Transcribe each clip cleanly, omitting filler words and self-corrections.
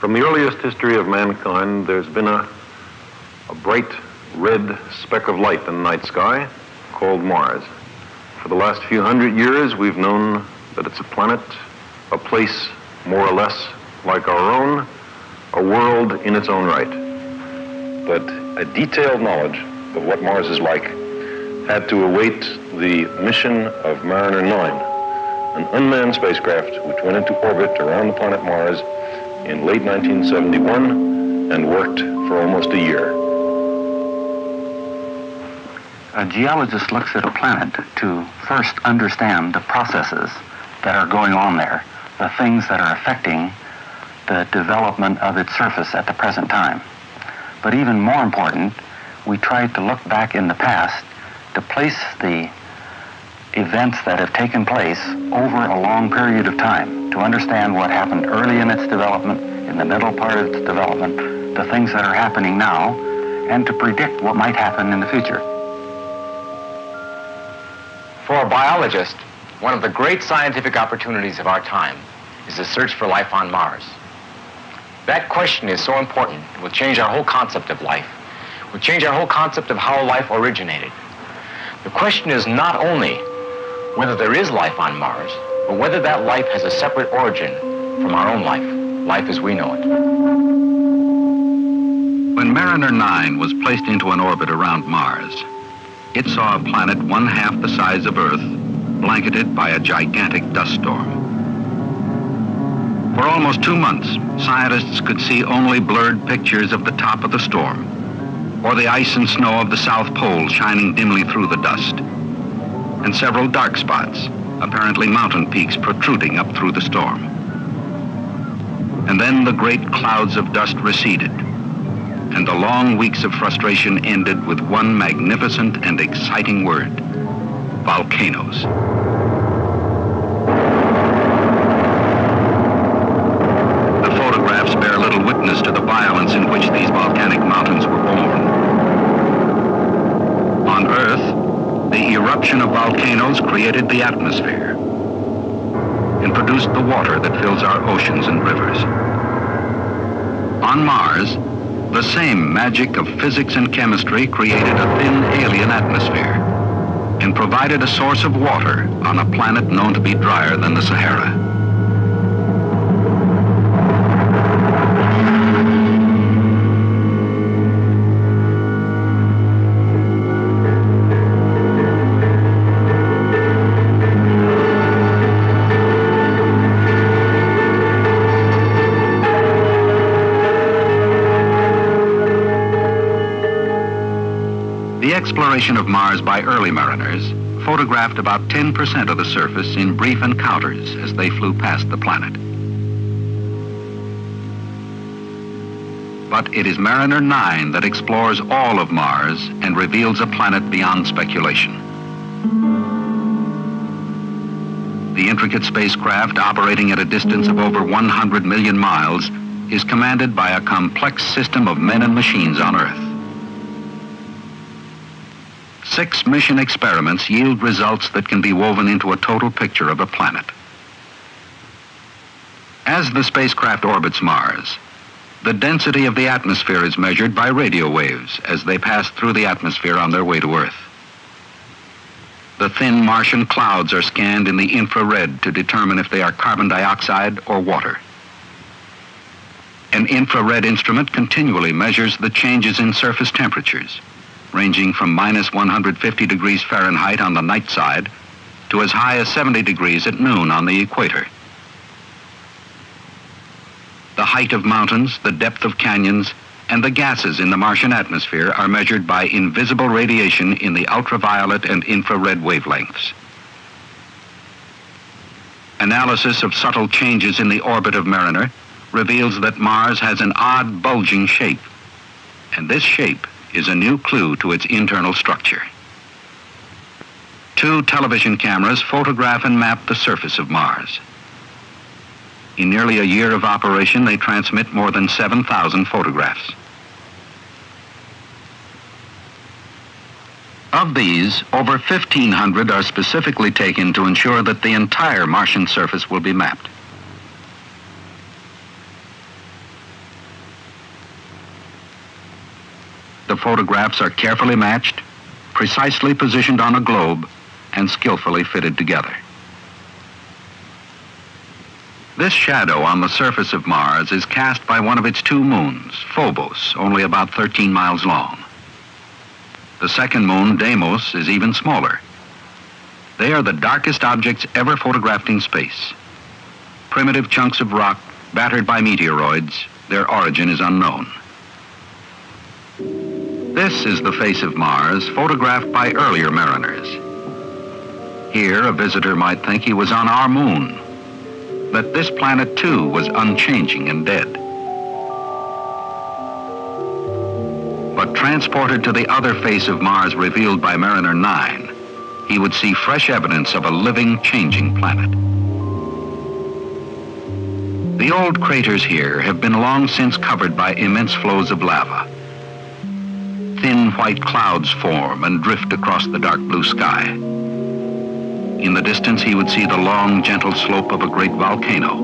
From the earliest history of mankind, there's been a bright red speck of light in the night sky called Mars. For the last few hundred years, we've known that it's a planet, a place more or less like our own, a world in its own right. But a detailed knowledge of what Mars is like had to await the mission of Mariner 9, an unmanned spacecraft which went into orbit around the planet Mars in late 1971 and worked for almost a year. A geologist looks at a planet to first understand the processes that are going on there, the things that are affecting the development of its surface at the present time. But even more important, we try to look back in the past to place the events that have taken place over a long period of time, to understand what happened early in its development, in the middle part of its development, the things that are happening now, and to predict what might happen in the future. For a biologist, one of the great scientific opportunities of our time is the search for life on Mars. That question is so important, it will change our whole concept of life. It will change our whole concept of how life originated. The question is not only whether there is life on Mars, but whether that life has a separate origin from our own life as we know it. When Mariner 9 was placed into an orbit around Mars, it saw a planet one-half the size of Earth, blanketed by a gigantic dust storm. For almost 2 months, scientists could see only blurred pictures of the top of the storm, or the ice and snow of the South Pole shining dimly through the dust, and several dark spots, apparently mountain peaks protruding up through the storm. And then the great clouds of dust receded, and the long weeks of frustration ended with one magnificent and exciting word: volcanoes. The photographs bear little witness to the violence in which these volcanic mountains were born. On Earth, the eruption of volcanoes created the atmosphere and produced the water that fills our oceans and rivers. On Mars, the same magic of physics and chemistry created a thin alien atmosphere and provided a source of water on a planet known to be drier than the Sahara. The exploration of Mars by early mariners photographed about 10% of the surface in brief encounters as they flew past the planet. But it is Mariner 9 that explores all of Mars and reveals a planet beyond speculation. The intricate spacecraft, operating at a distance of over 100 million miles, is commanded by a complex system of men and machines on Earth. 6 mission experiments yield results that can be woven into a total picture of a planet. As the spacecraft orbits Mars, the density of the atmosphere is measured by radio waves as they pass through the atmosphere on their way to Earth. The thin Martian clouds are scanned in the infrared to determine if they are carbon dioxide or water. An infrared instrument continually measures the changes in surface temperatures, ranging from minus 150 degrees Fahrenheit on the night side to as high as 70 degrees at noon on the equator. The height of mountains, the depth of canyons, and the gases in the Martian atmosphere are measured by invisible radiation in the ultraviolet and infrared wavelengths. Analysis of subtle changes in the orbit of Mariner reveals that Mars has an odd bulging shape, and this shape is a new clue to its internal structure. 2 television cameras photograph and map the surface of Mars. In nearly a year of operation, they transmit more than 7,000 photographs. Of these, over 1,500 are specifically taken to ensure that the entire Martian surface will be mapped. of photographs are carefully matched, precisely positioned on a globe, and skillfully fitted together. This shadow on the surface of Mars is cast by one of its two moons, Phobos, only about 13 miles long. The second moon, Deimos, is even smaller. They are the darkest objects ever photographed in space. Primitive chunks of rock battered by meteoroids, their origin is unknown. This is the face of Mars, photographed by earlier mariners. Here, a visitor might think he was on our moon, that this planet too was unchanging and dead. But transported to the other face of Mars revealed by Mariner 9, he would see fresh evidence of a living, changing planet. The old craters here have been long since covered by immense flows of lava. Thin white clouds form and drift across the dark blue sky. In the distance, he would see the long, gentle slope of a great volcano.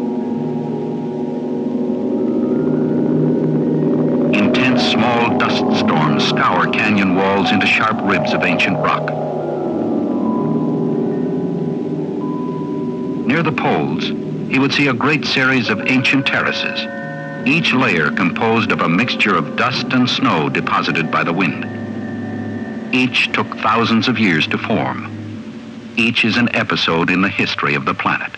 Intense, small dust storms scour canyon walls into sharp ribs of ancient rock. Near the poles, he would see a great series of ancient terraces, each layer composed of a mixture of dust and snow deposited by the wind. Each took thousands of years to form. Each is an episode in the history of the planet.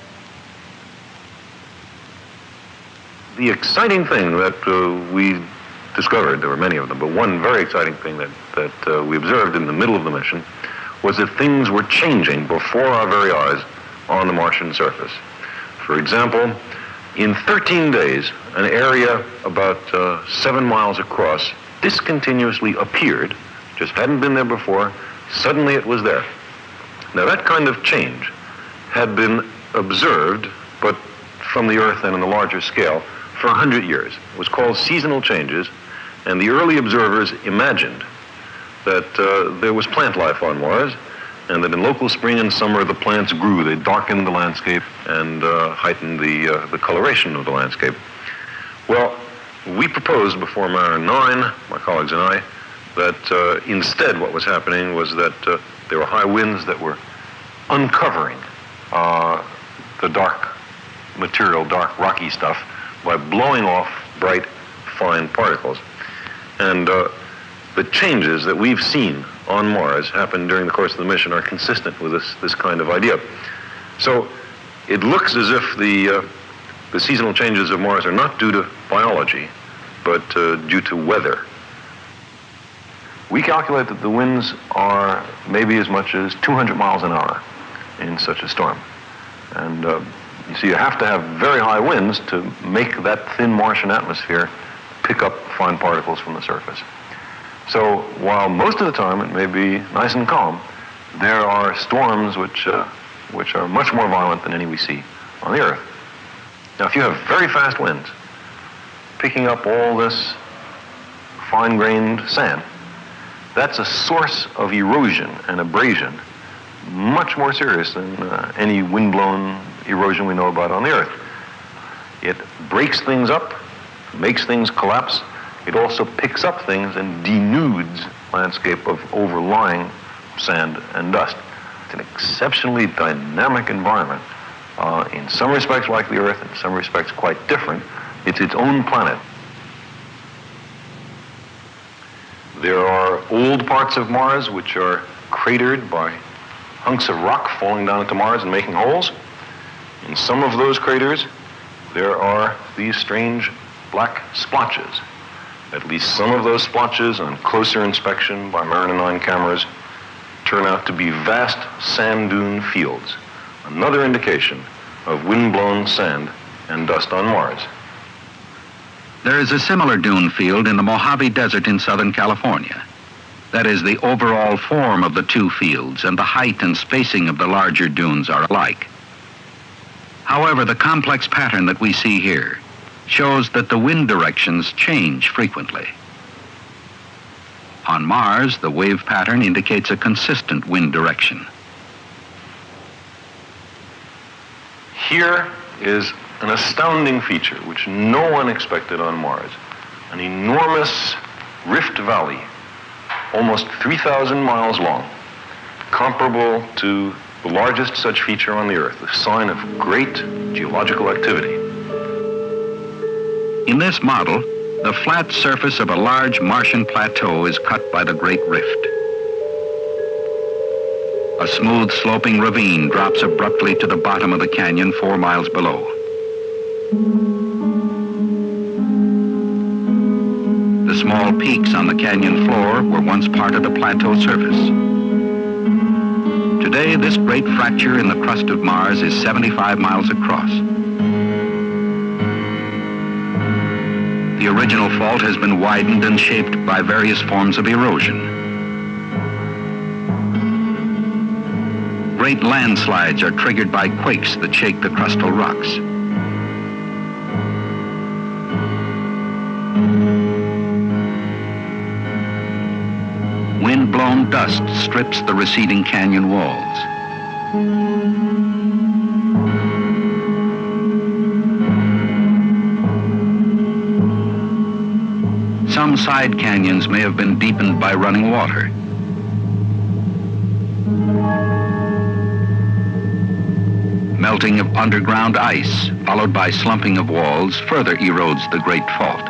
The exciting thing that we discovered, there were many of them, but one very exciting thing that we observed in the middle of the mission was that things were changing before our very eyes on the Martian surface. For example, in 13 days, an area about 7 miles across discontinuously appeared, just hadn't been there before, suddenly it was there. Now that kind of change had been observed, but from the Earth and on a larger scale, for 100 years. It was called seasonal changes, and the early observers imagined that there was plant life on Mars, and that in local spring and summer the plants grew. They darkened the landscape and heightened the coloration of the landscape. Well, we proposed before Mariner 9, my colleagues and I, that instead what was happening was that there were high winds that were uncovering the dark material, dark rocky stuff, by blowing off bright, fine particles. And the changes that we've seen on Mars happen during the course of the mission are consistent with this kind of idea. So it looks as if the seasonal changes of Mars are not due to biology, but due to weather. We calculate that the winds are maybe as much as 200 miles an hour in such a storm. And you see, you have to have very high winds to make that thin Martian atmosphere pick up fine particles from the surface. So while most of the time it may be nice and calm, there are storms which are much more violent than any we see on the Earth. Now, if you have very fast winds picking up all this fine-grained sand, that's a source of erosion and abrasion much more serious than any wind-blown erosion we know about on the Earth. It breaks things up, makes things collapse. It also picks up things and denudes landscape of overlying sand and dust. It's an exceptionally dynamic environment. In some respects like the Earth, in some respects quite different. It's its own planet. There are old parts of Mars which are cratered by hunks of rock falling down into Mars and making holes. In some of those craters, there are these strange black splotches. At least some of those splotches, on closer inspection by Mariner 9 cameras, turn out to be vast sand dune fields, another indication of wind-blown sand and dust on Mars. There is a similar dune field in the Mojave Desert in Southern California. That is, the overall form of the two fields and the height and spacing of the larger dunes are alike. However, the complex pattern that we see here shows that the wind directions change frequently. On Mars, the wave pattern indicates a consistent wind direction. Here is an astounding feature which no one expected on Mars. An enormous rift valley almost 3,000 miles long, comparable to the largest such feature on the Earth, a sign of great geological activity. In this model, the flat surface of a large Martian plateau is cut by the Great Rift. A smooth sloping ravine drops abruptly to the bottom of the canyon 4 miles below. The small peaks on the canyon floor were once part of the plateau surface. Today, this great fracture in the crust of Mars is 75 miles across. The original fault has been widened and shaped by various forms of erosion. Great landslides are triggered by quakes that shake the crustal rocks. Wind-blown dust strips the receding canyon walls. Some side canyons may have been deepened by running water. Melting of underground ice, followed by slumping of walls, further erodes the great fault.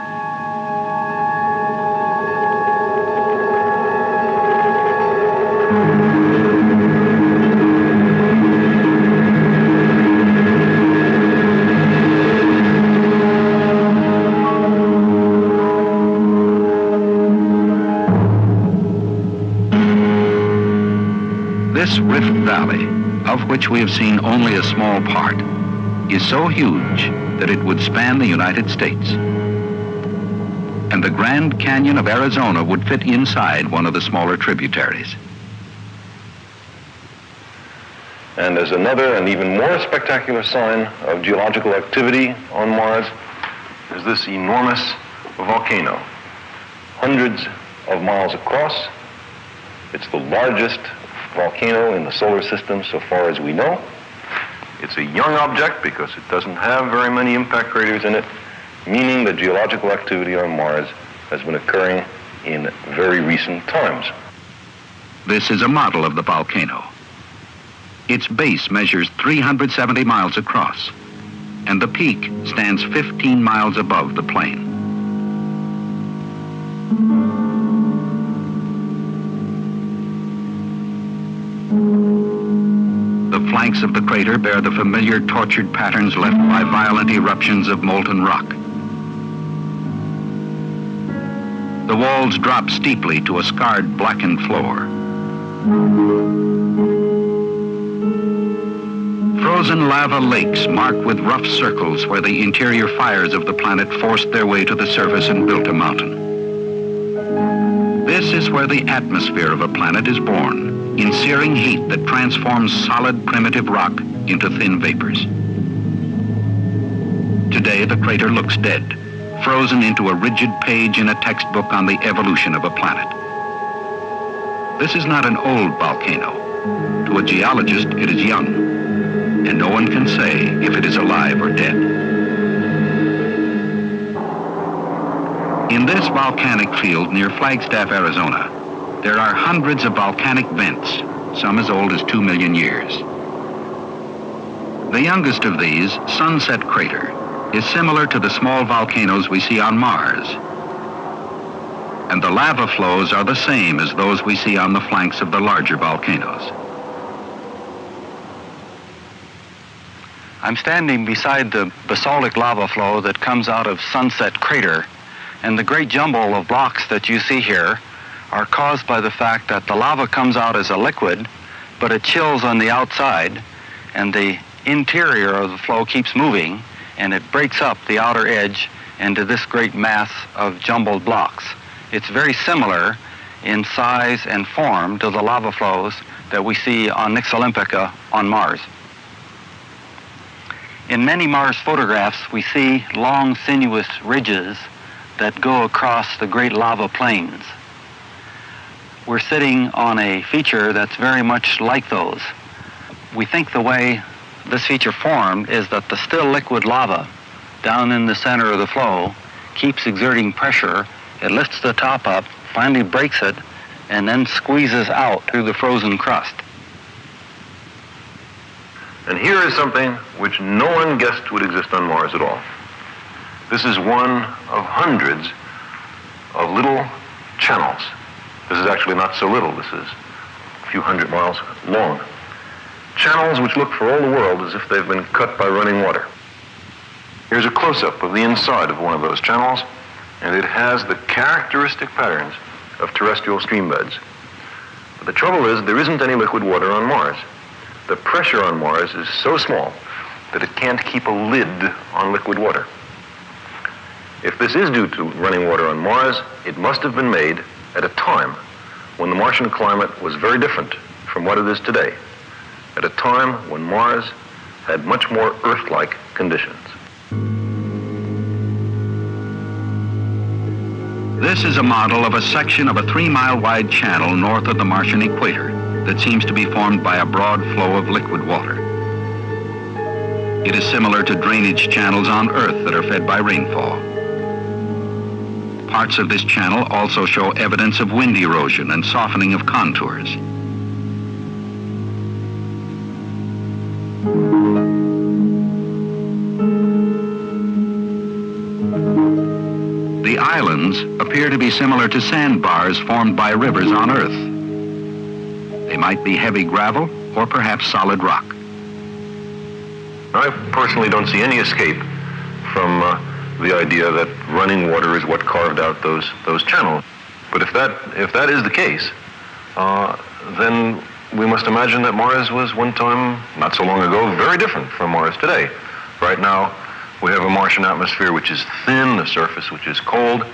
This Rift Valley, of which we have seen only a small part, is so huge that it would span the United States. And the Grand Canyon of Arizona would fit inside one of the smaller tributaries. And as another and even more spectacular sign of geological activity on Mars is this enormous volcano, hundreds of miles across. It's the largest volcano in the solar system so far as we know. It's a young object because it doesn't have very many impact craters in it, meaning that geological activity on Mars has been occurring in very recent times. This is a model of the volcano. Its base measures 370 miles across, and the peak stands 15 miles above the plain. The flanks of the crater bear the familiar tortured patterns left by violent eruptions of molten rock. The walls drop steeply to a scarred, blackened floor. Frozen lava lakes mark with rough circles where the interior fires of the planet forced their way to the surface and built a mountain. This is where the atmosphere of a planet is born, in searing heat that transforms solid primitive rock into thin vapors. Today, the crater looks dead, frozen into a rigid page in a textbook on the evolution of a planet. This is not an old volcano. To a geologist, it is young, and no one can say if it is alive or dead. In this volcanic field near Flagstaff, Arizona, there are hundreds of volcanic vents, some as old as 2 million years. The youngest of these, Sunset Crater, is similar to the small volcanoes we see on Mars. And the lava flows are the same as those we see on the flanks of the larger volcanoes. I'm standing beside the basaltic lava flow that comes out of Sunset Crater, and the great jumble of blocks that you see here are caused by the fact that the lava comes out as a liquid, but it chills on the outside, and the interior of the flow keeps moving, and it breaks up the outer edge into this great mass of jumbled blocks. It's very similar in size and form to the lava flows that we see on Nix Olympica on Mars. In many Mars photographs, we see long, sinuous ridges that go across the great lava plains. We're sitting on a feature that's very much like those. We think the way this feature formed is that the still liquid lava down in the center of the flow keeps exerting pressure. It lifts the top up, finally breaks it, and then squeezes out through the frozen crust. And here is something which no one guessed would exist on Mars at all. This is one of hundreds of little channels. This is actually not so little. This is a few hundred miles long. Channels which look for all the world as if they've been cut by running water. Here's a close-up of the inside of one of those channels, and it has the characteristic patterns of terrestrial stream beds. But the trouble is there isn't any liquid water on Mars. The pressure on Mars is so small that it can't keep a lid on liquid water. If this is due to running water on Mars, it must have been made at a time when the Martian climate was very different from what it is today, at a time when Mars had much more Earth-like conditions. This is a model of a section of a 3-mile wide channel north of the Martian equator that seems to be formed by a broad flow of liquid water. It is similar to drainage channels on Earth that are fed by rainfall. Parts of this channel also show evidence of wind erosion and softening of contours. The islands appear to be similar to sandbars formed by rivers on Earth. They might be heavy gravel or perhaps solid rock. I personally don't see any escape from the idea that running water is what carved out those channels. But if that is the case, then we must imagine that Mars was one time, not so long ago, very different from Mars today. Right now, we have a Martian atmosphere which is thin, a surface which is cold.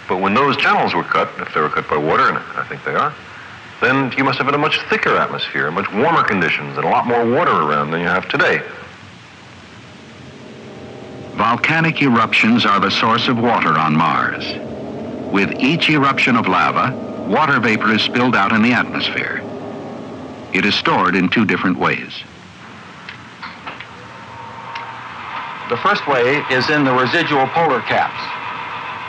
But when those channels were cut, if they were cut by water, and I think they are, then you must have had a much thicker atmosphere, much warmer conditions, and a lot more water around than you have today. Volcanic eruptions are the source of water on Mars. With each eruption of lava, water vapor is spilled out in the atmosphere. It is stored in two different ways. The first way is in the residual polar caps.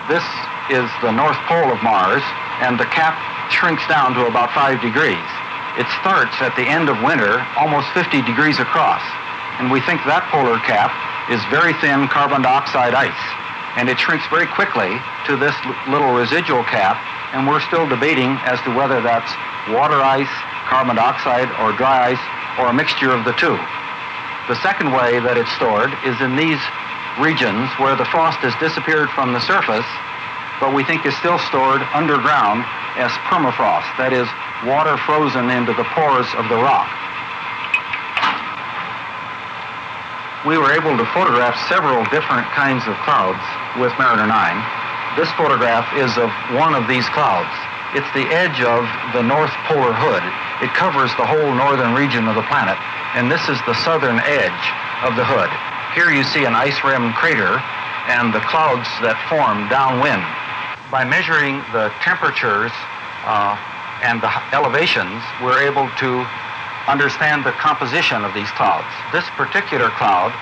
This is the North Pole of Mars, and the cap shrinks down to about 5 degrees. It starts at the end of winter almost 50 degrees across, and we think that polar cap is very thin carbon dioxide ice, and it shrinks very quickly to this little residual cap, and we're still debating as to whether that's water ice, carbon dioxide, or dry ice, or a mixture of the two. The second way that it's stored is in these regions where the frost has disappeared from the surface, but we think is still stored underground as permafrost, that is, water frozen into the pores of the rock. We were able to photograph several different kinds of clouds with Mariner 9. This photograph is of one of these clouds. It's the edge of the North Polar Hood. It covers the whole northern region of the planet, and this is the southern edge of the hood. Here you see an ice-rimmed crater and the clouds that form downwind. By measuring the temperatures and the elevations, we're able to understand the composition of these clouds. This particular cloud,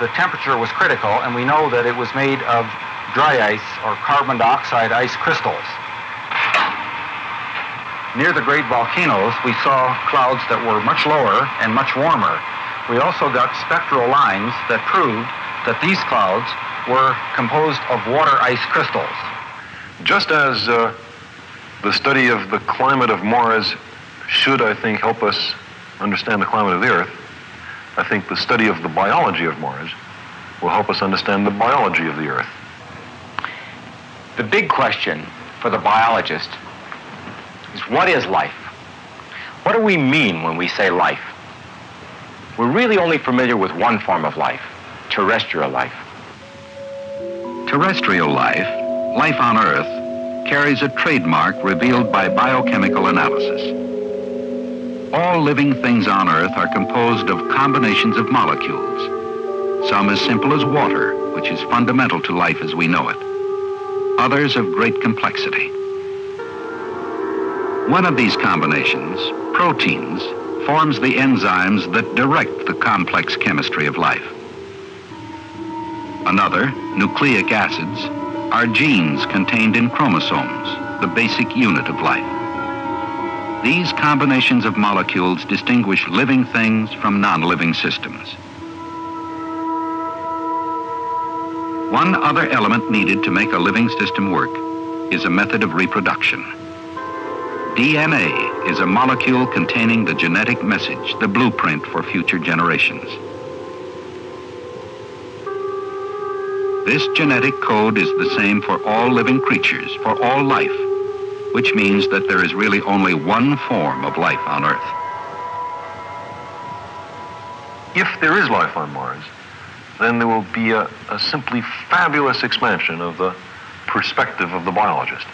the temperature was critical, and we know that it was made of dry ice or carbon dioxide ice crystals. Near the great volcanoes, we saw clouds that were much lower and much warmer. We also got spectral lines that proved that these clouds were composed of water ice crystals. Just as the study of the climate of Mars should, I think, help us understand the climate of the Earth, I think the study of the biology of Mars will help us understand the biology of the Earth. The big question for the biologist is, what is life? What do we mean when we say life? We're really only familiar with one form of life, terrestrial life. Terrestrial life, life on Earth, carries a trademark revealed by biochemical analysis. All living things on Earth are composed of combinations of molecules, some as simple as water, which is fundamental to life as we know it, others of great complexity. One of these combinations, proteins, forms the enzymes that direct the complex chemistry of life. Another, nucleic acids, are genes contained in chromosomes, the basic unit of life. These combinations of molecules distinguish living things from non-living systems. One other element needed to make a living system work is a method of reproduction. DNA is a molecule containing the genetic message, the blueprint for future generations. This genetic code is the same for all living creatures, for all life, which means that there is really only one form of life on Earth. If there is life on Mars, then there will be a simply fabulous expansion of the perspective of the biologist.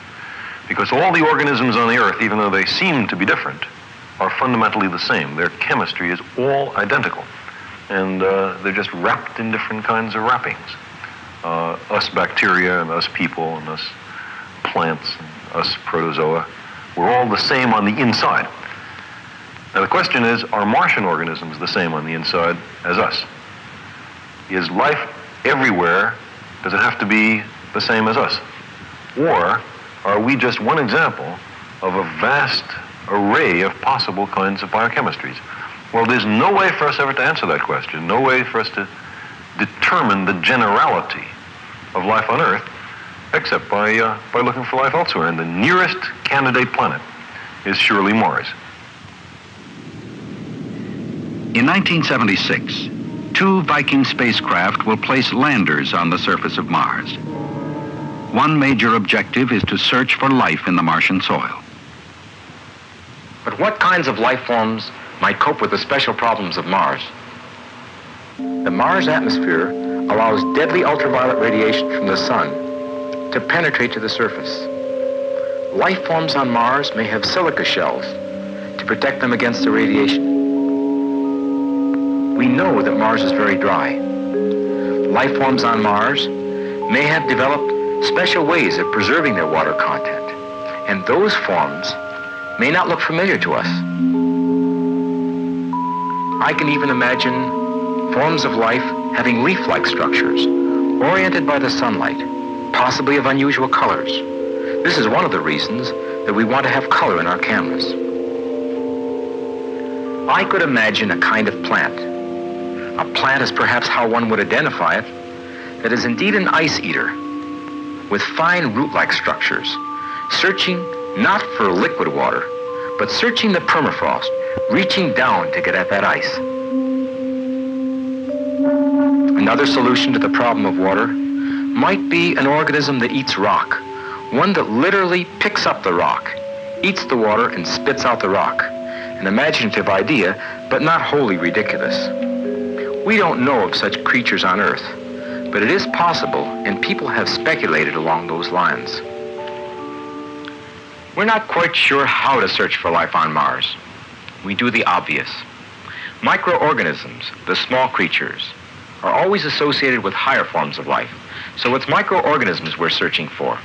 Because all the organisms on the Earth, even though they seem to be different, are fundamentally the same. Their chemistry is all identical. And they're just wrapped in different kinds of wrappings. Us bacteria and us people and us plants and us protozoa, we're all the same on the inside. Now the question is, are Martian organisms the same on the inside as us? Is life everywhere, does it have to be the same as us? Or are we just one example of a vast array of possible kinds of biochemistries? Well, there's no way for us ever to answer that question, no way for us to determine the generality of life on Earth, except by looking for life elsewhere. And the nearest candidate planet is surely Mars. In 1976, 2 Viking spacecraft will place landers on the surface of Mars. One major objective is to search for life in the Martian soil. But what kinds of life forms might cope with the special problems of Mars? The Mars atmosphere allows deadly ultraviolet radiation from the sun to penetrate to the surface. Life forms on Mars may have silica shells to protect them against the radiation. We know that Mars is very dry. Life forms on Mars may have developed special ways of preserving their water content, and those forms may not look familiar to us. I can even imagine forms of life having leaf-like structures, oriented by the sunlight, possibly of unusual colors. This is one of the reasons that we want to have color in our cameras. I could imagine a kind of plant. A plant is perhaps how one would identify it, that is indeed an ice eater, with fine root-like structures, searching not for liquid water, but searching the permafrost, reaching down to get at that ice. Another solution to the problem of water might be an organism that eats rock, one that literally picks up the rock, eats the water and spits out the rock. An imaginative idea, but not wholly ridiculous. We don't know of such creatures on Earth, but it is possible, and people have speculated along those lines. We're not quite sure how to search for life on Mars. We do the obvious. Microorganisms, the small creatures, are always associated with higher forms of life, so it's microorganisms we're searching for.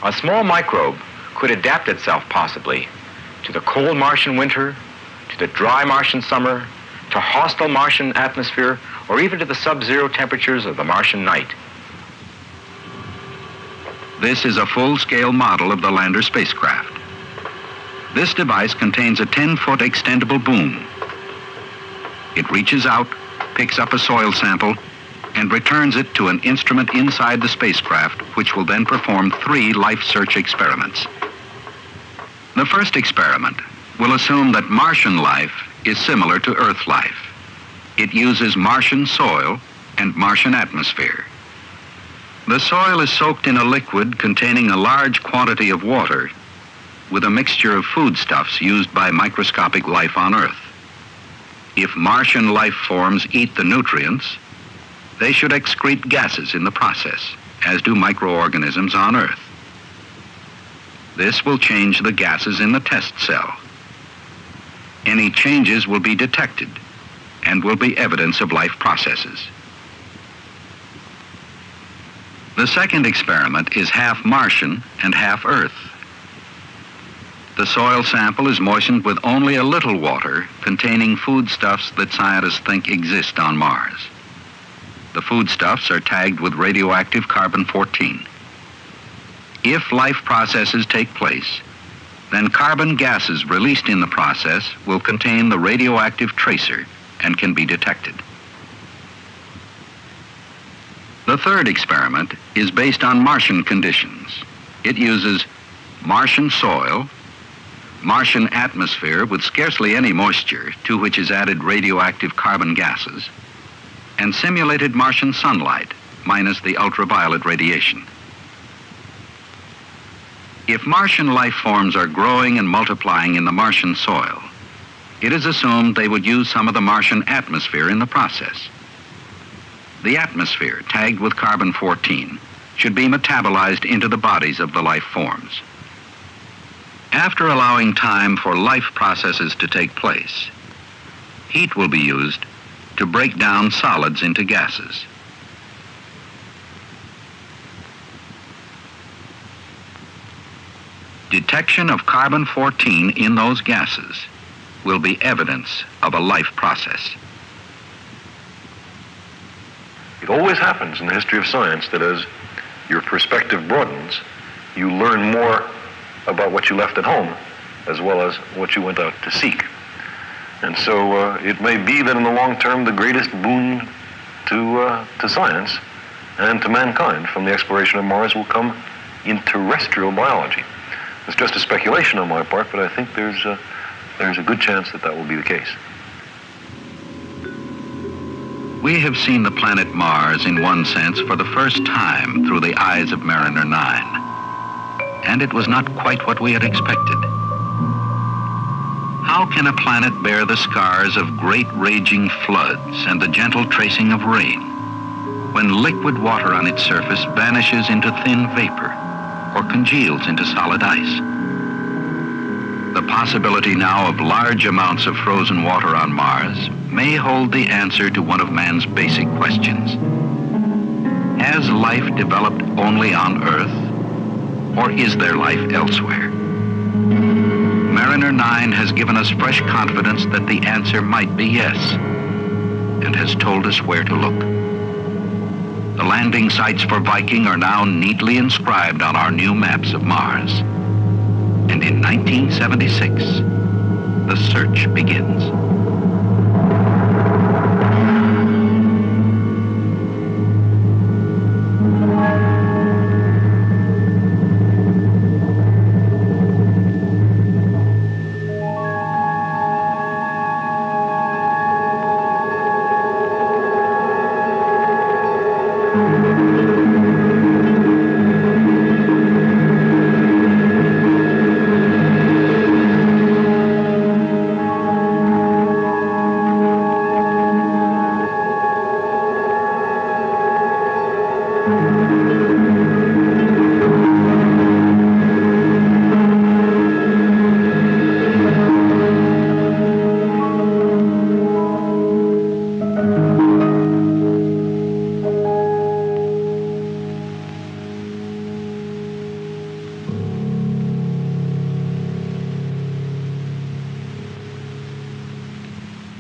A small microbe could adapt itself possibly to the cold Martian winter, to the dry Martian summer, to hostile Martian atmosphere, or even to the sub-zero temperatures of the Martian night. This is a full-scale model of the lander spacecraft. This device contains a 10-foot extendable boom. It reaches out, picks up a soil sample, and returns it to an instrument inside the spacecraft, which will then perform 3 life search experiments. The first experiment will assume that Martian life is similar to Earth life. It uses Martian soil and Martian atmosphere. The soil is soaked in a liquid containing a large quantity of water with a mixture of foodstuffs used by microscopic life on Earth. If Martian life forms eat the nutrients, they should excrete gases in the process, as do microorganisms on Earth. This will change the gases in the test cell. Any changes will be detected and will be evidence of life processes. The second experiment is half Martian and half Earth. The soil sample is moistened with only a little water containing foodstuffs that scientists think exist on Mars. The foodstuffs are tagged with radioactive carbon-14. If life processes take place, then carbon gases released in the process will contain the radioactive tracer and can be detected. The third experiment is based on Martian conditions. It uses Martian soil, Martian atmosphere with scarcely any moisture, to which is added radioactive carbon gases, and simulated Martian sunlight, minus the ultraviolet radiation. If Martian life forms are growing and multiplying in the Martian soil, it is assumed they would use some of the Martian atmosphere in the process. The atmosphere, tagged with carbon-14, should be metabolized into the bodies of the life forms. After allowing time for life processes to take place, heat will be used to break down solids into gases. Detection of carbon-14 in those gases will be evidence of a life process. It always happens in the history of science that as your perspective broadens, you learn more about what you left at home as well as what you went out to seek. And so it may be that in the long term, the greatest boon to science and to mankind from the exploration of Mars will come in terrestrial biology. It's just a speculation on my part, but I think there's a good chance that that will be the case. We have seen the planet Mars, in one sense, for the first time through the eyes of Mariner 9. And it was not quite what we had expected. How can a planet bear the scars of great raging floods and the gentle tracing of rain when liquid water on its surface vanishes into thin vapor or congeals into solid ice? The possibility now of large amounts of frozen water on Mars may hold the answer to one of man's basic questions. Has life developed only on Earth, or is there life elsewhere? Mariner 9 has given us fresh confidence that the answer might be yes, and has told us where to look. The landing sites for Viking are now neatly inscribed on our new maps of Mars. And in 1976, the search begins.